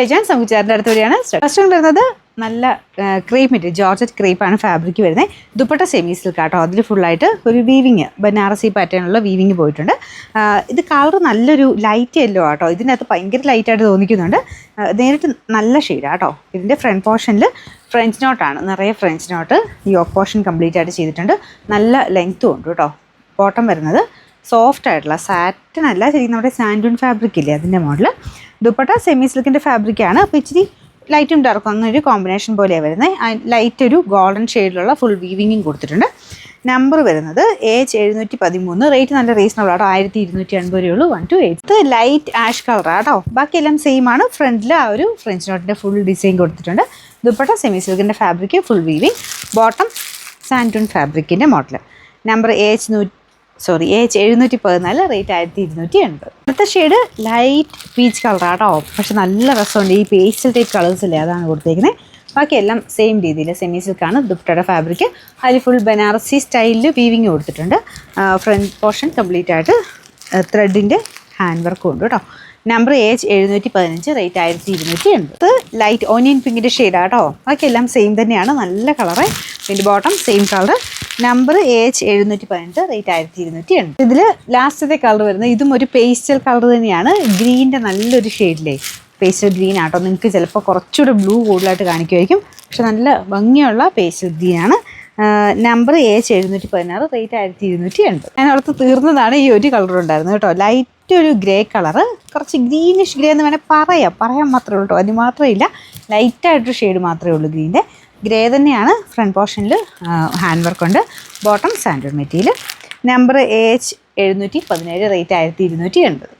ഞാൻ സംവിധാനത്തിൻ്റെ അടുത്ത് വരെയാണ് ഫസ്റ്റ് വരുന്നത് നല്ല ക്രേപ്പ് മെറ്റീരിയൽ ജോർജറ്റ് ക്രേപ്പാണ് ഫാബ്രിക് വരുന്നത്. ദുപ്പട്ട സെമി സിൽക്ക് ആട്ടോ. അതിൽ ഫുള്ളായിട്ട് ഒരു വീവിങ് ബനാറസി പാറ്റേണുള്ള വീവിങ് പോയിട്ടുണ്ട്. ഇത് കളർ നല്ലൊരു ലൈറ്റ് യെല്ലോ ആട്ടോ. ഇതിനകത്ത് ഭയങ്കര ലൈറ്റായിട്ട് തോന്നിക്കുന്നുണ്ട്. നേരിട്ട് നല്ല ഷെയ്ഡാണ് കേട്ടോ. ഇതിൻ്റെ ഫ്രണ്ട് പോർഷനിൽ ഫ്രഞ്ച് നോട്ടാണ്, നിറയെ French note. Yolk portion complete ആയിട്ട് ചെയ്തിട്ടുണ്ട്. നല്ല ലെങ്ത്തും ഉണ്ട് കേട്ടോ. ബോട്ടം വരുന്നത് സോഫ്റ്റ് ആയിട്ടുള്ള സാറ്റൻ അല്ല, ശരിക്കും നമ്മുടെ സാൻഡൂൺ ഫാബ്രിക് ഇല്ലേ അതിൻ്റെ മോഡൽ. ദുപ്പട്ട സെമി സിൽക്കിൻ്റെ ഫാബ്രിക്കാണ്. അപ്പോൾ ഇച്ചിരി ലൈറ്റും ഡാർക്കും അങ്ങനൊരു കോമ്പിനേഷൻ പോലെയാണ് വരുന്നത്. ലൈറ്റ് ഒരു ഗോൾഡൻ ഷെയ്ഡിലുള്ള ഫുൾ വീവിങ്ങും കൊടുത്തിട്ടുണ്ട്. നമ്പർ വരുന്നത് AH713. റേറ്റ് നല്ല റീസണബിൾ ആട്ടോ. 1280 ഉള്ളൂ. 1 to 8. Light ash കളറാട്ടോ. ബാക്കിയെല്ലാം സെയിം ആണ്. ഫ്രണ്ടിൽ ആ ഒരു ഫ്രഞ്ച് നോട്ടിൻ്റെ ഫുൾ ഡിസൈൻ കൊടുത്തിട്ടുണ്ട്. ദുപ്പട്ട സെമി സിൽക്കിൻ്റെ ഫാബ്രിക് ഫുൾ വീവിങ്. ബോട്ടം സാൻഡൂൺ ഫാബ്രിക്കിൻ്റെ മോഡൽ. Number AH714. റേറ്റ് 1280. അടുത്ത ഷെയ്ഡ് ലൈറ്റ് പീച്ച് കളറാട്ടോ. പക്ഷെ നല്ല രസമുണ്ട്. ഈ പേസ്റ്റൽ ടൈപ്പ് കളേഴ്സില്ലേ അതാണ് കൊടുത്തേക്കുന്നത്. ബാക്കിയെല്ലാം സെയിം രീതിയിൽ സെമി സിൽക്കാണ്. ദുപ്പട്ടയുടെ ഫാബ്രിക് അതിൽ ഫുൾ ബനാറസി സ്റ്റൈലിൽ വീവിങ് കൊടുത്തിട്ടുണ്ട്. ഫ്രണ്ട് പോർഷൻ കംപ്ലീറ്റ് ആയിട്ട് ത്രെഡിൻ്റെ ഹാൻഡ് വർക്കും ഉണ്ട് കേട്ടോ. Number AH715. Rate 1280. Light onion പിങ്കിൻ്റെ ഷെയ്ഡാട്ടോ. ബാക്കിയെല്ലാം സെയിം തന്നെയാണ്. നല്ല കളറ്. പിന്നെ bottom same colour. Number AH715. Rate 1280. ഇതിൽ ലാസ്റ്റത്തെ കളർ വരുന്നത് ഇതും ഒരു പേസ്റ്റൽ കളർ തന്നെയാണ്. ഗ്രീൻ്റെ നല്ലൊരു ഷെയ്ഡിലേ പേസ്റ്റൽ ഗ്രീൻ ആട്ടോ. നിങ്ങൾക്ക് ചിലപ്പോൾ കുറച്ചുകൂടെ ബ്ലൂ കൂടുതലായിട്ട് കാണിക്കുമായിരിക്കും. പക്ഷെ നല്ല ഭംഗിയുള്ള പേസ്റ്റൽ ഗ്രീനാണ്. Number AH716. റേറ്റ് 1280. ഞാൻ അവിടുത്തെ തീർന്നതാണ്. ഈ ഒരു കളർ ഉണ്ടായിരുന്നു കേട്ടോ. ലൈറ്റ് ഒരു ഗ്രേ കളറ്, കുറച്ച് ഗ്രീനിഷ് ഗ്രേ എന്ന് വേണേൽ പറയാൻ മാത്രമേ ഉള്ളൂ കേട്ടോ. അതിന് മാത്രമേ ഇല്ല, ലൈറ്റായിട്ടൊരു ഷെയ്ഡ് മാത്രമേ ഉള്ളൂ ഗ്രീൻ്റെ. ഗ്രേ തന്നെയാണ്. ഫ്രണ്ട് പോർഷനിൽ ഹാൻഡ് വർക്ക് ഉണ്ട്. ബോട്ടം സാൻഡൂൺ മെറ്റീരിയൽ. Number AH717. റേറ്റ് 1280.